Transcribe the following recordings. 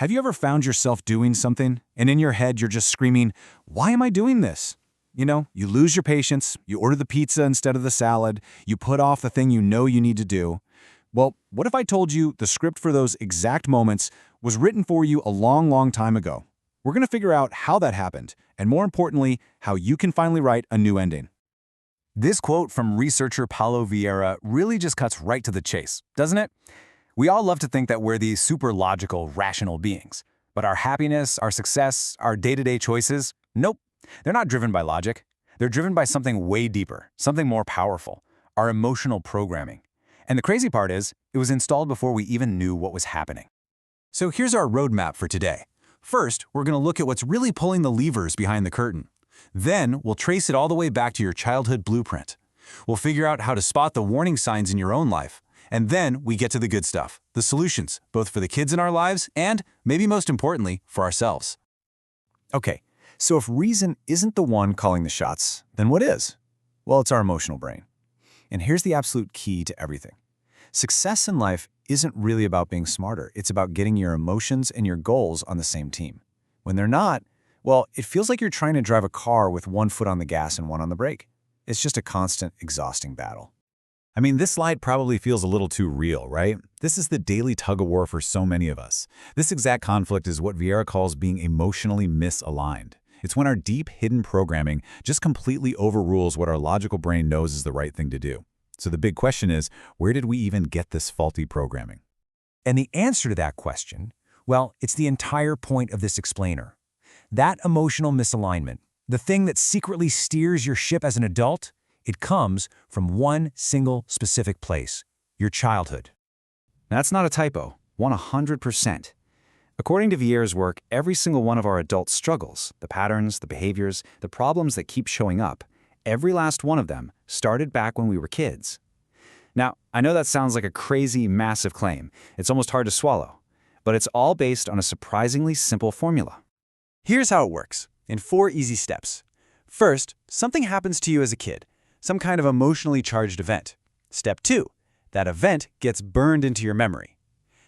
Have you ever found yourself doing something, and in your head you're just screaming, "Why am I doing this?" You lose your patience, you order the pizza instead of the salad, you put off the thing you know you need to do. Well, what if I told you the script for those exact moments was written for you a long, long time ago? We're going to figure out how that happened, and more importantly, how you can finally write a new ending. This quote from researcher Paulo Vieira really just cuts right to the chase, doesn't it? We all love to think that we're these super logical, rational beings. But our happiness, our success, our day-to-day choices, nope. They're not driven by logic. They're driven by something way deeper, something more powerful, our emotional programming. And the crazy part is, it was installed before we even knew what was happening. So here's our roadmap for today. First, we're going to look at what's really pulling the levers behind the curtain. Then, we'll trace it all the way back to your childhood blueprint. We'll figure out how to spot the warning signs in your own life. And then we get to the good stuff, the solutions, both for the kids in our lives and, maybe most importantly, for ourselves. Okay, so if reason isn't the one calling the shots, then what is? Well, it's our emotional brain. And here's the absolute key to everything. Success in life isn't really about being smarter. It's about getting your emotions and your goals on the same team. When they're not, well, it feels like you're trying to drive a car with one foot on the gas and one on the brake. It's just a constant, exhausting battle. I mean, this slide probably feels a little too real, right? This is the daily tug-of-war for so many of us. This exact conflict is what Vieira calls being emotionally misaligned. It's when our deep, hidden programming just completely overrules what our logical brain knows is the right thing to do. So the big question is, where did we even get this faulty programming? And the answer to that question, well, it's the entire point of this explainer. That emotional misalignment, the thing that secretly steers your ship as an adult, it comes from one single specific place, your childhood. That's not a typo, 100%. According to Vieira's work, every single one of our adult struggles, the patterns, the behaviors, the problems that keep showing up, every last one of them started back when we were kids. Now, I know that sounds like a crazy, massive claim. It's almost hard to swallow. But it's all based on a surprisingly simple formula. Here's how it works, in 4 easy steps. First, something happens to you as a kid, some kind of emotionally charged event. Step 2, that event gets burned into your memory.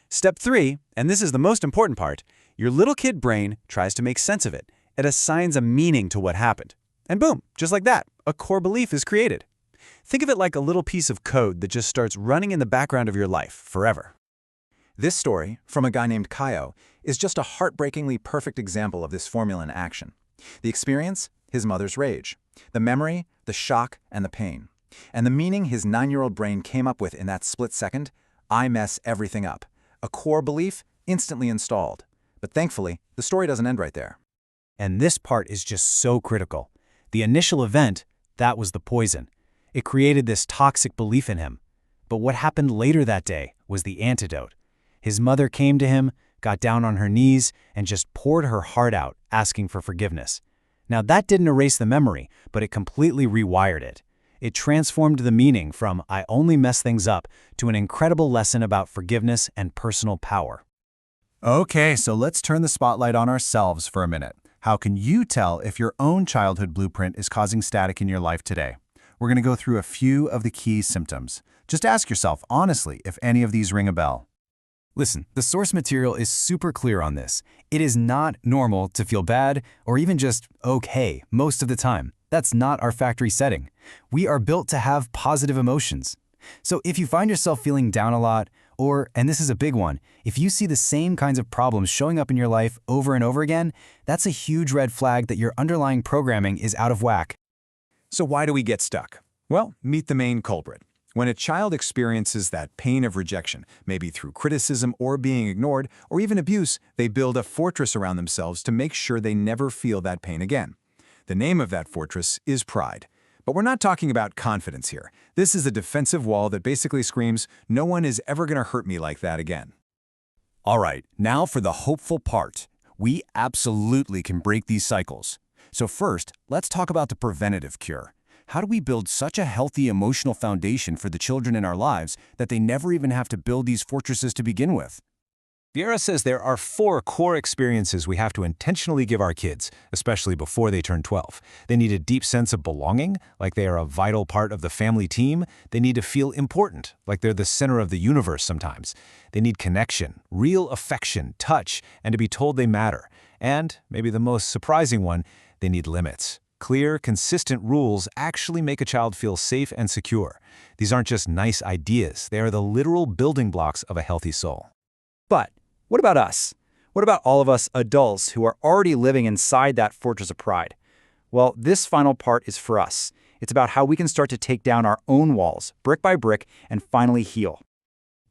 Step 3, and this is the most important part, your little kid brain tries to make sense of it. It assigns a meaning to what happened. And boom, just like that, a core belief is created. Think of it like a little piece of code that just starts running in the background of your life forever. This story, from a guy named Kaio, is just a heartbreakingly perfect example of this formula in action. The experience? His mother's rage. The memory? The shock and the pain. And the meaning his 9-year-old brain came up with in that split second? I mess everything up. A core belief instantly installed. But thankfully, the story doesn't end right there. And this part is just so critical. The initial event, that was the poison. It created this toxic belief in him. But what happened later that day was the antidote. His mother came to him, got down on her knees, and just poured her heart out, asking for forgiveness. Now that didn't erase the memory, but it completely rewired it. It transformed the meaning from "I only mess things up" to an incredible lesson about forgiveness and personal power. Okay, so let's turn the spotlight on ourselves for a minute. How can you tell if your own childhood blueprint is causing static in your life today? We're going to go through a few of the key symptoms. Just ask yourself honestly if any of these ring a bell. Listen, the source material is super clear on this. It is not normal to feel bad or even just okay most of the time. That's not our factory setting. We are built to have positive emotions. So if you find yourself feeling down a lot, or, and this is a big one, if you see the same kinds of problems showing up in your life over and over again, that's a huge red flag that your underlying programming is out of whack. So why do we get stuck? Well, meet the main culprit. When a child experiences that pain of rejection, maybe through criticism or being ignored, or even abuse, they build a fortress around themselves to make sure they never feel that pain again. The name of that fortress is pride. But we're not talking about confidence here. This is a defensive wall that basically screams, "No one is ever going to hurt me like that again." All right, now for the hopeful part. We absolutely can break these cycles. So first, let's talk about the preventative cure. How do we build such a healthy emotional foundation for the children in our lives that they never even have to build these fortresses to begin with? Vieira says there are 4 core experiences we have to intentionally give our kids, especially before they turn 12. They need a deep sense of belonging, like they are a vital part of the family team. They need to feel important, like they're the center of the universe sometimes. They need connection, real affection, touch, and to be told they matter. And, maybe the most surprising one, they need limits. Clear, consistent rules actually make a child feel safe and secure. These aren't just nice ideas, they are the literal building blocks of a healthy soul. But what about us? What about all of us adults who are already living inside that fortress of pride? Well, this final part is for us. It's about how we can start to take down our own walls, brick by brick, and finally heal.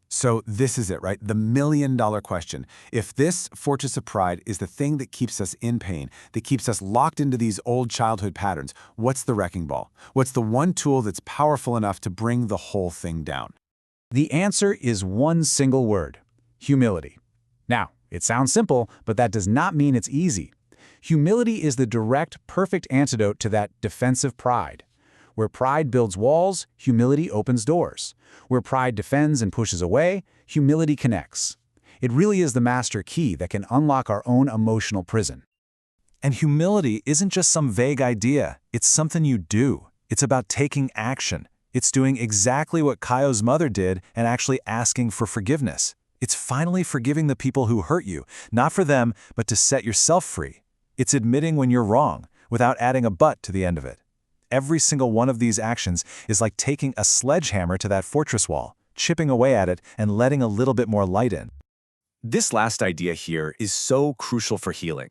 So this is it, right? The million-dollar question. If this fortress of pride is the thing that keeps us in pain, that keeps us locked into these old childhood patterns, what's the wrecking ball? What's the one tool that's powerful enough to bring the whole thing down? The answer is one single word: humility. Now, it sounds simple, but that does not mean it's easy. Humility is the direct, perfect antidote to that defensive pride. Where pride builds walls, humility opens doors. Where pride defends and pushes away, humility connects. It really is the master key that can unlock our own emotional prison. And humility isn't just some vague idea. It's something you do. It's about taking action. It's doing exactly what Kaio's mother did and actually asking for forgiveness. It's finally forgiving the people who hurt you, not for them, but to set yourself free. It's admitting when you're wrong, without adding a but to the end of it. Every single one of these actions is like taking a sledgehammer to that fortress wall, chipping away at it and letting a little bit more light in. This last idea here is so crucial for healing.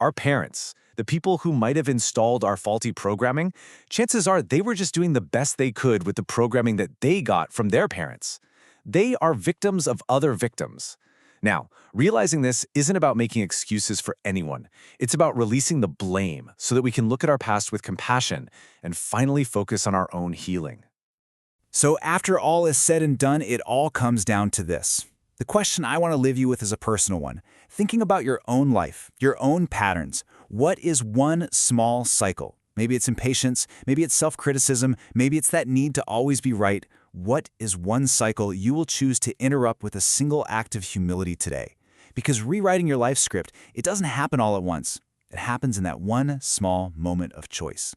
Our parents, the people who might have installed our faulty programming, chances are they were just doing the best they could with the programming that they got from their parents. They are victims of other victims. Now, realizing this isn't about making excuses for anyone. It's about releasing the blame so that we can look at our past with compassion and finally focus on our own healing. So after all is said and done, it all comes down to this. The question I want to leave you with is a personal one. Thinking about your own life, your own patterns. What is one small cycle? Maybe it's impatience, maybe it's self-criticism, maybe it's that need to always be right. What is one cycle you will choose to interrupt with a single act of humility today? Because rewriting your life script, it doesn't happen all at once. It happens in that one small moment of choice.